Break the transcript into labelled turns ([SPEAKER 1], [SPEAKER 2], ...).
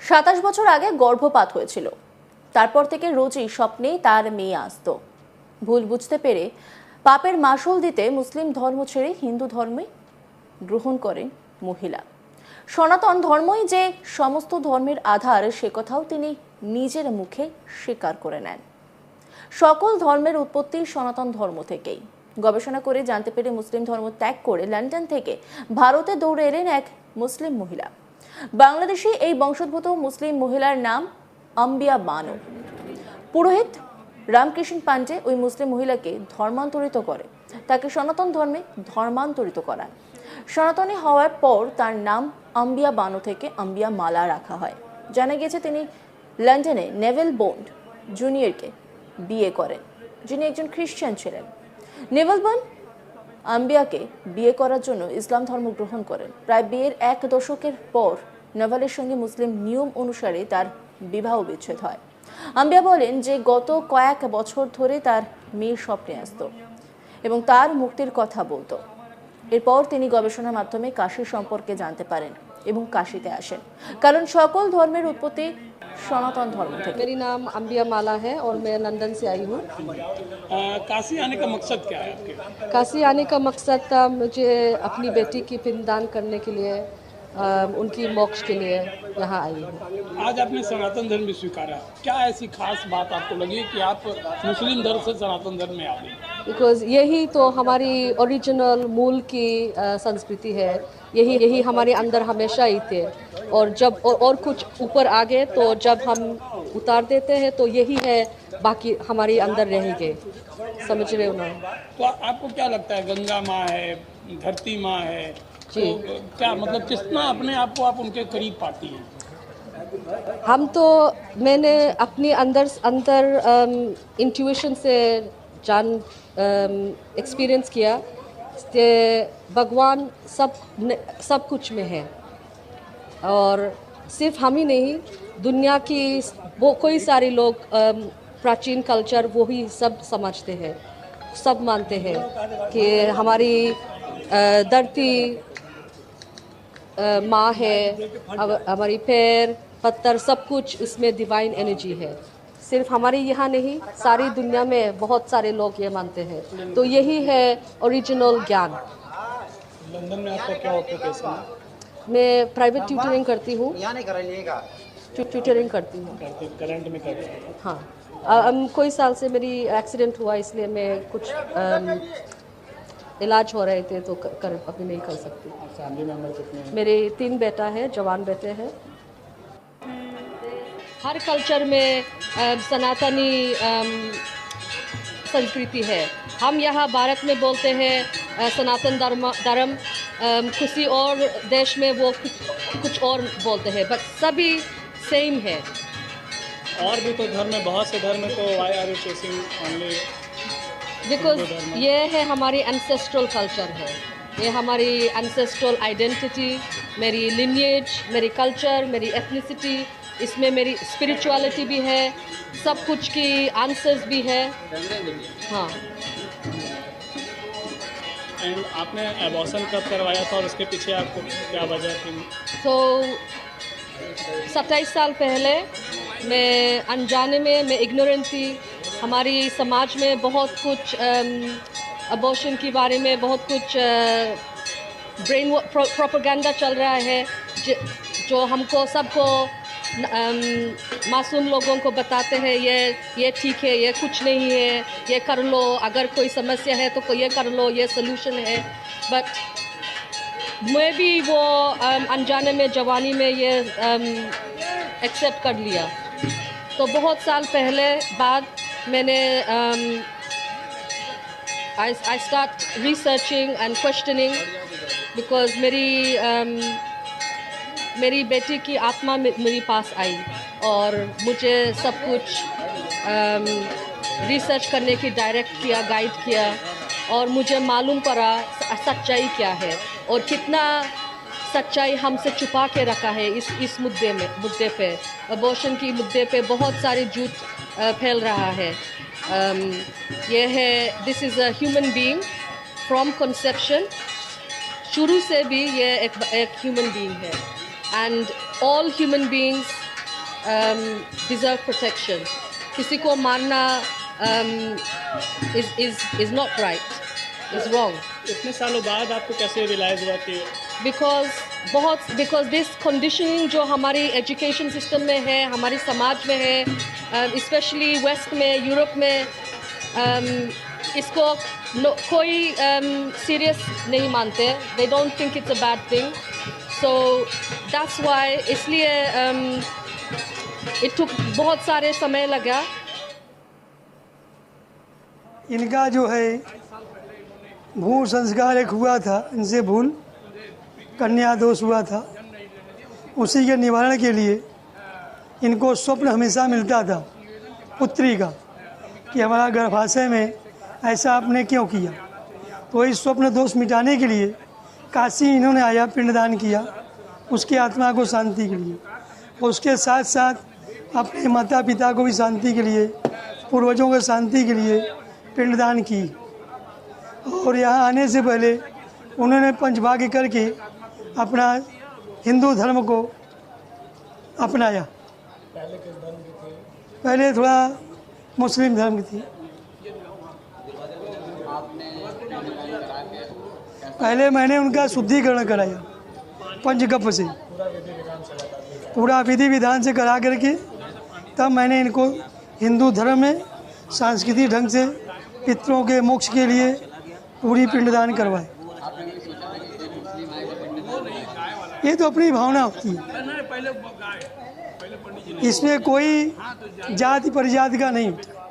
[SPEAKER 1] 27 বছর আগে গর্ভপাত হয়েছিল। তারপর থেকে রোজই স্বপ্নে তার মেয়ে আসতো। ভুল বুঝতে পেরে পাপের মাসুল দিতে মুসলিম ধর্ম ছেড়ে হিন্দু ধর্মে গ্রহণ করেন মহিলা। সনাতন ধর্মই যে সমস্ত ধর্মের আধার সে কথাও তিনি নিজের মুখে স্বীকার করে নেন। সকল ধর্মের উৎপত্তি সনাতন ধর্ম থেকেই। গবেষণা করে জানতে পেরে মুসলিম ধর্ম ত্যাগ করে লন্ডন থেকে ভারতে দৌড়ে এলেন এক মুসলিম মহিলা। বাংলাদেশি এই বংশোদ্ভূত মুসলিম মহিলার নাম আম্বিয়া বানু। পুরোহিত রামকৃষ্ণ পান্ডে ওই মুসলিম মহিলাকে ধর্মান্তরিত করে, তাকে সনাতন ধর্মে ধর্মান্তরিত করান। সনাতনী হওয়ার পর তার নাম আম্বিয়া বানু থেকে আম্বিয়া মালা রাখা হয়। জানা গেছে তিনি লন্ডনে নেভেল বন্ড জুনিয়রকে বিয়ে করেন, যিনি একজন খ্রিস্টান ছিলেন। নেভেল বন্ড আম্বিয়াকে বিয়ে করার জন্য ইসলাম ধর্ম গ্রহণ করেন। প্রায় বিয়ের 1 দশকের পর নেভেলের সঙ্গে মুসলিম নিয়ম অনুসারে তার বিবাহ বিচ্ছেদ হয়। আম্বিয়া বলেন যে গত কয়েক বছর ধরে তার মেয়ে স্বপ্নে আসতো এবং তার মুক্তির কথা বলতো। এরপর তিনি গবেষণার মাধ্যমে কাশী সম্পর্কে জানতে পারেন এবং কাশীতে আসেন, কারণ সকল ধর্মের উৎপত্তি सनातन धर्म थे।
[SPEAKER 2] मेरी नाम अम्बिया माला है और मैं लंदन से आई हूँ।
[SPEAKER 3] काशी आने का मकसद क्या है आपके?
[SPEAKER 2] काशी आने का मकसद था मुझे अपनी बेटी की पिंडदान करने के लिए, उनकी मोक्ष के लिए यहाँ आई हूँ।
[SPEAKER 3] आज आपने सनातन धर्म भी स्वीकारा, क्या ऐसी खास बात आपको लगी कि आप मुस्लिम धर्म से सनातन धर्म में आ गई?
[SPEAKER 2] बिकॉज यही तो हमारी ओरिजिनल मूल की संस्कृति है, यही हमारे अंदर हमेशा ही थे। और जब और कुछ ऊपर आ गए तो जब हम उतार देते हैं तो यही है, बाकी हमारे अंदर रहेंगे। समझ रहे हो ना?
[SPEAKER 3] तो आपको क्या लगता है, गंगा माँ है, धरती माँ है, तो क्या मतलब कितना अपने आप को आप उनके करीब पाती हैं?
[SPEAKER 2] मैंने अपनी अंदर इंट्यूशन से जान एक्सपीरियंस किया कि भगवान सब कुछ में है, और सिर्फ हम ही नहीं, दुनिया की वो कोई सारे लोग प्राचीन कल्चर वो ही सब समझते हैं, सब मानते हैं कि हमारी धरती माँ है, हमारी पैर पत्थर सब कुछ इसमें डिवाइन एनर्जी है। सिर्फ हमारे यहाँ नहीं, सारी दुनिया में बहुत सारे लोग ये मानते हैं। तो यही है ओरिजिनल ज्ञान।
[SPEAKER 3] लंदन में आपका क्या ऑक्यूपेशन है?
[SPEAKER 2] मैं प्राइवेट ट्यूटरिंग करती हूँ। ट्यूटरिंग करती हूँ
[SPEAKER 3] करंट में करते हैं?
[SPEAKER 2] हाँ, कोई साल से मेरी एक्सीडेंट हुआ, इसलिए मैं कुछ इलाज हो रहे थे तो अभी नहीं कर सकती।
[SPEAKER 3] फैमिली मेंबर कितने हैं?
[SPEAKER 2] मेरे 3 बेटा है, जवान बेटे हैं। हर कल्चर में सनातनी संस्कृति है। हम यहाँ भारत में बोलते हैं सनातन धर्म, किसी और देश में वो कुछ और बोलते हैं, बट सभी सेम है।
[SPEAKER 3] और भी तो धर्म है, बहुत से धर्म है, तो why are you chasing only?
[SPEAKER 2] Because ये है हमारी एंसेस्ट्रल कल्चर है, ये हमारी एंसेस्ट्रल आइडेंटिटी, मेरी लिनिएज, मेरी कल्चर, मेरी एथनिसिटी, इसमें मेरी स्पिरिचुअलिटी भी है, सब कुछ की आंसर्स भी है। हाँ।
[SPEAKER 3] एंड आपने एबॉर्शन कब करवाया था और उसके पीछे आपको क्या वजह थी?
[SPEAKER 2] तो 27 साल पहले मैं अनजाने में, मैं इग्नोरेंट थी। हमारी समाज में बहुत कुछ अबॉर्शन के बारे में बहुत कुछ ब्रेन प्रोपेगेंडा चल रहा है, जो हमको सबको मासूम लोगों को बताते हैं ये ठीक है, ये कुछ नहीं है, ये कर लो, अगर कोई समस्या है तो ये कर लो, ये सलूशन है। बट मैं भी वो अनजाने में, जवानी में ये एक्सेप्ट कर लिया। तो बहुत साल पहले बाद मैंने I start researching and questioning, because मेरी बेटी की आत्मा मेरे पास आई और मुझे सब कुछ रिसर्च करने की डायरेक्ट किया, गाइड किया, और मुझे मालूम पड़ा सच्चाई क्या है और कितना सच्चाई हमसे छुपा के रखा है इस मुद्दे पे, अबॉर्शन की मुद्दे पे बहुत सारे झूठ फैल रहा है। ये है, this is a human being from conception, शुरू से भी ये एक ह्यूमन बीइंग है, and all human beings deserve protection. किसी को मारना is not right, is wrong.
[SPEAKER 3] इतने सालों बाद आपको कैसे रियलाइज हुआ कि
[SPEAKER 2] बिकॉज दिस कंडीशनिंग जो हमारी एजुकेशन सिस्टम में है, हमारी समाज में है, स्पेशली वेस्ट में, यूरोप में, इसको कोई सीरियस नहीं मानते. They don't think it's a bad thing. So that's why, इसलिए इट टुक बहुत सारे समय लगा.
[SPEAKER 4] इनका जो है भू संस्कार एक हुआ था, इनसे भूल कन्या दोष हुआ था. उसी के निवारण के लिए इनको स्वप्न हमेशा मिलता था पुत्री का, कि हमारा गर्भाशय में ऐसा आपने क्यों किया. तो इस स्वप्न दोष मिटाने के लिए काशी इन्होंने आया, पिंडदान किया उसके आत्मा को शांति के लिए. उसके साथ साथ अपने माता पिता को भी शांति के लिए, पूर्वजों को शांति के लिए पिंडदान की. और यहाँ आने से पहले उन्होंने पंचभाग्य करके अपना हिंदू धर्म को अपनाया. पहले थोड़ा मुस्लिम धर्म की थी. पहले मैंने उनका शुद्धिकरण कराया पंचगव्य से, पूरा विधि विधान से करा करके तब मैंने इनको हिंदू धर्म में सांस्कृतिक ढंग से पितरों के मोक्ष के लिए पूरी पिंडदान करवाए. ये तो अपनी भावना होती है, इसमें कोई जाति परिजाति का नहीं होता.